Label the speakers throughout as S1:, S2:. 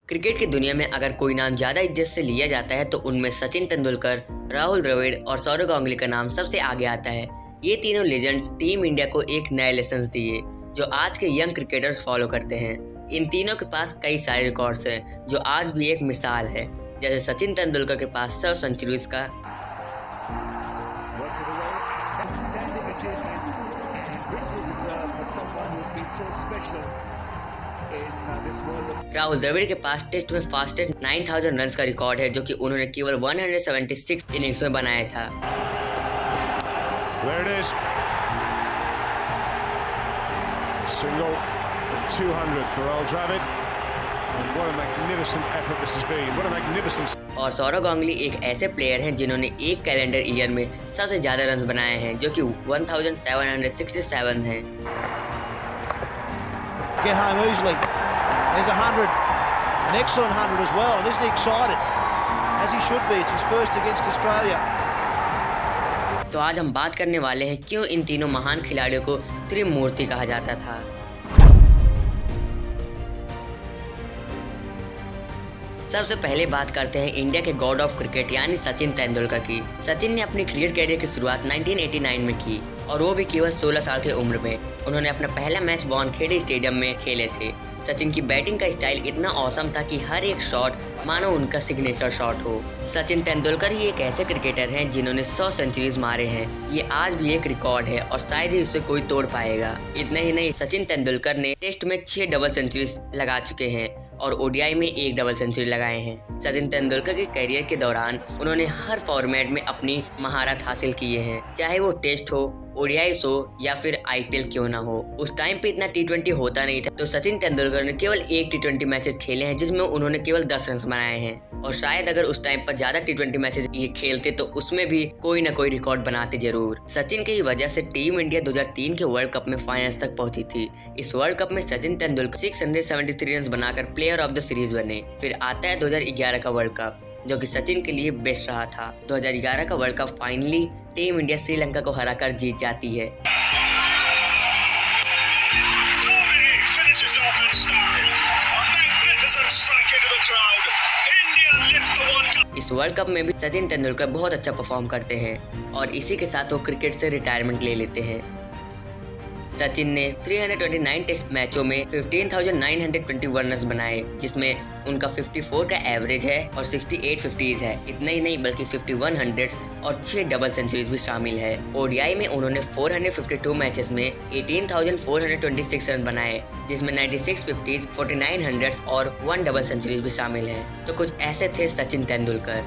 S1: Cricket की दुनिया में अगर कोई नाम ज्यादा इज्जत से लिया जाता है तो उनमें सचिन तेंदुलकर, राहुल द्रविड़ और सौरव गांगुली का नाम सबसे आगे आता है। ये तीनों लेजेंड्स टीम इंडिया को एक नया लेसन दिए जो आज के यंग क्रिकेटर्स फॉलो करते हैं। इन तीनों के पास कई सारे रिकॉर्ड्स हैं जो आज भी एक मिसाल है। जैसे सचिन तेंदुलकर के पास 100 सेंचुरीज का, राहुल द्रविड़ के पास टेस्ट में फास्टेस्ट 9000 रन्स का रिकॉर्ड है जो कि उन्होंने केवल 176 इनिंग्स में बनाया था।
S2: Single 200 for Earl Dravid. What a magnificent effort this has been. What a magnificent.
S1: और सौरव गांगुली एक ऐसे प्लेयर हैं जिन्होंने एक कैलेंडर ईयर में सबसे ज्यादा रन्स बनाए हैं जो कि 1767 हैं।
S3: Get home easily. There's 100. An excellent 100 as well. And isn't he excited? As he should be. It's his first against Australia.
S1: तो आज हम बात करने वाले हैं क्यों इन तीनों महान खिलाड़ियों को त्रिमूर्ति कहा जाता था। सबसे पहले बात करते हैं इंडिया के गॉड ऑफ क्रिकेट यानी सचिन तेंदुलकर की। सचिन ने अपनी क्रिकेट कैरियर की शुरुआत 1989 में की और वो भी केवल 16 साल की उम्र में। उन्होंने अपना पहला मैच वानखेड़े स्टेडियम में खेले थे। सचिन की बैटिंग का स्टाइल इतना औसम था कि हर एक शॉट मानो उनका सिग्नेचर शॉट हो। सचिन तेंदुलकर ही एक ऐसे क्रिकेटर हैं जिन्होंने 100 सेंचुरीज मारे हैं। ये आज भी एक रिकॉर्ड है और शायद ही उसे कोई तोड़ पाएगा। इतना ही नहीं, सचिन तेंदुलकर ने टेस्ट में 6 डबल सेंचुरीज लगा चुके हैं और ओडीआई में 1 डबल सेंचुरी लगाए हैं। सचिन तेंदुलकर के करियर के दौरान उन्होंने हर फॉर्मेट में अपनी महारत हासिल किए हैं, चाहे वो टेस्ट हो, ओडीआई हो या फिर आईपीएल क्यों ना हो। उस टाइम पे इतना टी20 होता नहीं था, तो सचिन तेंदुलकर ने केवल एक टी20 मैचेस खेले हैं जिसमें उन्होंने केवल 10 रन बनाए हैं। और शायद अगर उस टाइम पर ज्यादा टी20 मैचेस ये खेलते तो उसमें भी कोई ना कोई रिकॉर्ड बनाते जरूर। सचिन की वजह से टीम इंडिया 2003 के वर्ल्ड कप में फाइनल्स तक पहुंची थी। इस वर्ल्ड कप में सचिन तेंदुलकर 673 रन बनाकर प्लेयर ऑफ द सीरीज बने। फिर आता है 2011 का वर्ल्ड कप जो कि सचिन के लिए बेस्ट रहा था। 2011 का world cup finally team India Sri Lanka को हराकर जीत जाती है। इस वर्ल्ड कप में भी सचिन तेंदुलकर बहुत अच्छा परफॉर्म करते हैं और इसी के साथ वो क्रिकेट से रिटायरमेंट ले लेते हैं। सचिन ने 329 टेस्ट मैचों में 15,921 रन बनाए जिसमें उनका 54 का एवरेज है और 68 50s है। इतना ही नहीं बल्कि 51 हंड्रेड्स और 6 डबल सेंचुरीज भी शामिल है। ओडीआई में उन्होंने 452 मैचेस में 18,426 रन बनाए जिसमें 96 50s, 49 हंड्रेड्स और 1 डबल सेंचुरीज भी शामिल है। तो कुछ ऐसे थे सचिन तेंदुलकर।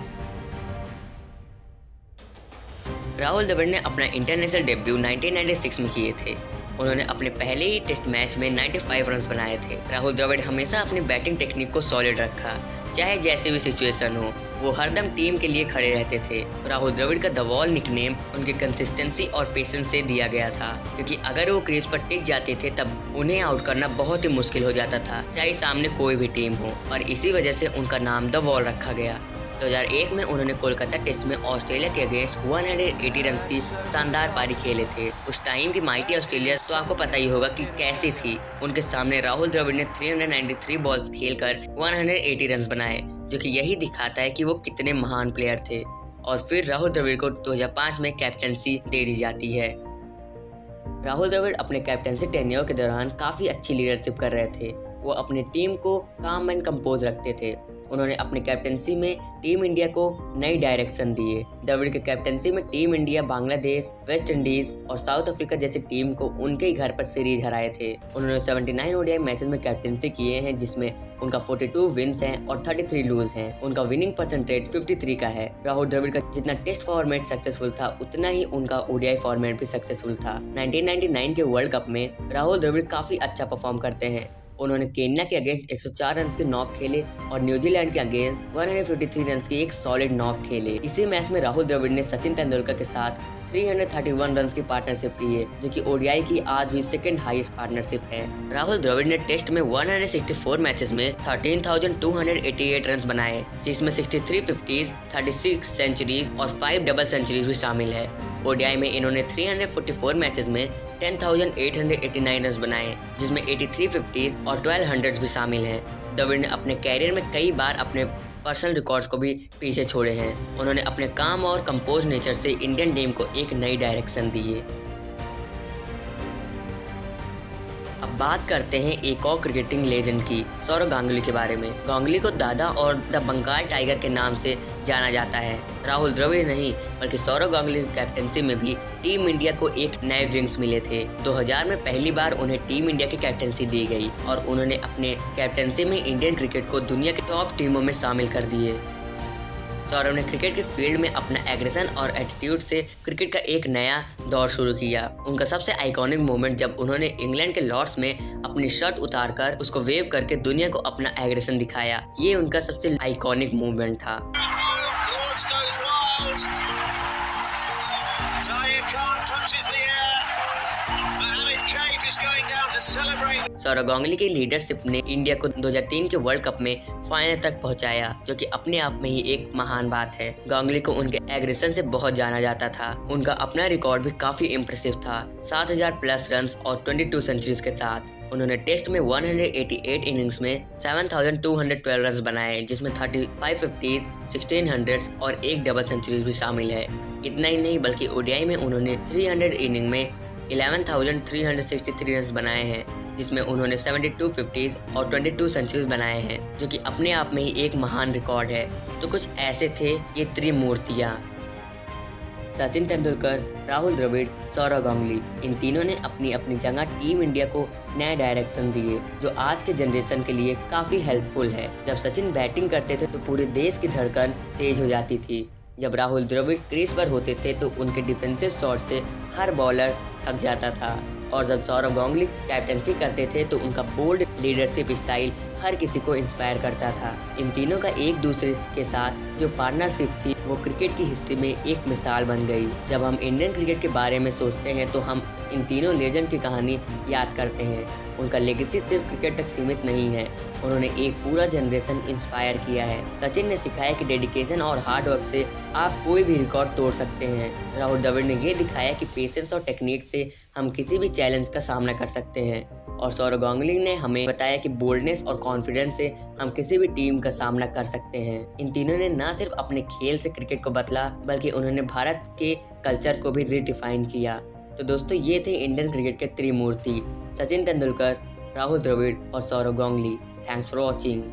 S1: राहुल द्रविड़ ने अपना इंटरनेशनल डेब्यू 1996 में किए थे। उन्होंने अपने पहले ही टेस्ट मैच में 95 रन बनाए थे। राहुल द्रविड़ हमेशा अपनी बैटिंग टेक्निक को सॉलिड रखा, चाहे जैसी भी सिचुएशन हो, वो हरदम टीम के लिए खड़े रहते थे। राहुल द्रविड़ का द वॉल निकनेम उनकी कंसिस्टेंसी और पेशेंस से दिया गया था, क्योंकि अगर वो क्रीज पर टिक जाते थे तब उन्हें आउट करना बहुत ही मुश्किल हो जाता था, चाहे सामने कोई भी टीम हो, और इसी वजह से उनका नाम द वॉल रखा गया। 2001 में उन्होंने कोलकाता टेस्ट में ऑस्ट्रेलिया के अगेंस्ट 180 रन की शानदार पारी खेले थे। उस टाइम की माइटी ऑस्ट्रेलिया तो आपको पता ही होगा कि कैसी थी। उनके सामने राहुल द्रविड़ ने 393 बॉल्स खेलकर 180 रन बनाए, जो कि यही दिखाता है कि वो कितने महान प्लेयर थे। और फिर राहुल द्रविड़ को 2005 में कैप्टनसी दे दी जाती है। राहुल द्रविड़ अपने कैप्टनसी टेन्योर के दौरान काफी अच्छी लीडरशिप कर रहे थे। वो अपनी टीम को काम एंड कंपोज रखते थे। उन्होंने अपनी कैप्टनसी में टीम इंडिया को नई डायरेक्शन दिए। द्रविड़ के कैप्टनसी में team India Bangladesh, West Indies और साउथ अफ्रीका जैसी टीम को उनके ही घर पर सीरीज हराए थे। उन्होंने 79 ओडीआई मैचेस में कैप्टनसी किए हैं जिसमें उनका 42 विन्स हैं और 33 लूज हैं। उनका विनिंग परसेंटेज 53 का है। राहुल द्रविड़ का जितना टेस्ट फॉर्मेट सक्सेसफुल था उतना ही उनका ओडीआई फॉर्मेट भी सक्सेसफुल था। 1999 के वर्ल्ड कप में राहुल द्रविड़ काफी अच्छा परफॉर्म करते हैं। उन्होंने केन्या के अगेंस्ट 104 रन के नॉक खेले और न्यूजीलैंड के अगेंस्ट 153 रन की एक सॉलिड नॉक खेले। इसी मैच में राहुल द्रविड़ ने सचिन तेंदुलकर के साथ 331 रन की पार्टनरशिप की है, जो कि ओडीआई की आज भी सेकंड हाईएस्ट पार्टनरशिप है। राहुल द्रविड़ ने टेस्ट में 164 मैचेस में 13,288 रन बनाए जिसमें 63 50s, 36 सेंचुरीज और 5 डबल सेंचुरीज भी शामिल है। ओडीआई में इन्होंने 344 मैचेस में 10,889 रन बनाए जिसमें 83 50s और 12 हंड्रेड्स भी शामिल हैं। द्रविड़ ने अपने कैरियर में कई बार अपने पर्सनल रिकॉर्ड्स को भी पीछे छोड़े हैं। उन्होंने अपने काम और कंपोज नेचर से इंडियन टीम को एक नई डायरेक्शन दी है। अब बात करते हैं एक और क्रिकेटिंग लेजेंड की, सौरव गांगुली के बारे में। गांगुली को दादा और द बंगाल टाइगर के नाम से जाना जाता है। राहुल द्रविड़ नहीं बल्कि सौरव गांगुली की कैप्टनसी में भी टीम इंडिया को एक नए विंग्स मिले थे। 2000 में पहली बार उन्हें टीम इंडिया की कैप्टनसी दी गई और उन्होंने अपने कैप्टनसी में इंडियन क्रिकेट को दुनिया के टॉप टीमों में शामिल कर दिए। सौरव ने क्रिकेट के फील्ड में अपना एग्रेशन और एटीट्यूड से क्रिकेट का एक नया दौर शुरू किया। उनका सबसे आइकॉनिक मोमेंट जब उन्होंने इंग्लैंड के लॉर्ड्स में अपनी शर्ट उतारकर उसको वेव करके दुनिया को अपना एग्रेशन दिखाया। ये उनका सबसे आइकॉनिक मूवमेंट था। सौरव गांगुली की लीडरशिप ने इंडिया को 2003 के वर्ल्ड कप में फाइनल तक पहुंचाया, जो कि अपने आप में ही एक महान बात है। गांगुली को उनके एग्रेशन से बहुत जाना जाता था। उनका अपना रिकॉर्ड भी काफी इम्प्रेसिव था, 7000 प्लस रन्स और 22 सेंचुरीज के साथ। उन्होंने टेस्ट में 188 इनिंग्स में 7212 रन बनाए, जिसमें 35 50s, 1600s और एक डबल सेंचुरीज भी शामिल है। इतना ही नहीं बल्कि ओडीआई में उन्होंने 300 इनिंग में 11,363 रन बनाए हैं, जिसमें उन्होंने 72 50s और 22 सेंचुरीज बनाए हैं, जो कि अपने आप में ही एक महान रिकॉर्ड है। तो कुछ ऐसे थे ये त्रिमूर्तियाँ, सचिन तेंदुलकर, राहुल द्रविड़, सौरव गांगुली। इन तीनों ने अपनी अपनी जगह टीम इंडिया को नए डायरेक्शन दिए, जो आज के जनरेशन के लिए काफ़ी हेल्पफुल है। जब सचिन बैटिंग करते थे तो पूरे देश की धड़कन तेज हो जाती थी। जब राहुल द्रविड़ क्रीज पर होते थे तो उनके डिफेंसिव शॉट से हर बॉलर थक जाता था, और जब सौरव गांगुली कैप्टनसी करते थे तो उनका बोल्ड लीडरशिप स्टाइल हर किसी को इंस्पायर करता था। इन तीनों का एक दूसरे के साथ जो पार्टनरशिप थी वो क्रिकेट की हिस्ट्री में एक मिसाल बन गई। जब हम इंडियन क्रिकेट के बारे में सोचते हैं तो हम इन तीनों लेजेंड की कहानी याद करते हैं। उनका लेगेसी सिर्फ क्रिकेट तक सीमित नहीं है, उन्होंने एक पूरा जनरेशन इंस्पायर किया है। सचिन ने सिखाया कि डेडिकेशन और हार्ड वर्क से आप कोई भी रिकॉर्ड तोड़ सकते हैं। राहुल द्रविड़ ने ये दिखाया कि पेशेंस और टेक्निक से हम किसी भी चैलेंज का सामना कर सकते हैं, और सौरव गांगुली ने हमें बताया कि बोल्डनेस और कॉन्फिडेंस से हम किसी भी टीम का सामना कर सकते हैं। इन तीनों ने न सिर्फ अपने खेल से क्रिकेट को बदला बल्कि उन्होंने भारत के कल्चर को भी रीडिफाइन किया। तो दोस्तों, ये थे इंडियन क्रिकेट के त्रिमूर्ति, सचिन तेंदुलकर, राहुल द्रविड़ और Sourav Ganguly. Thanks for watching.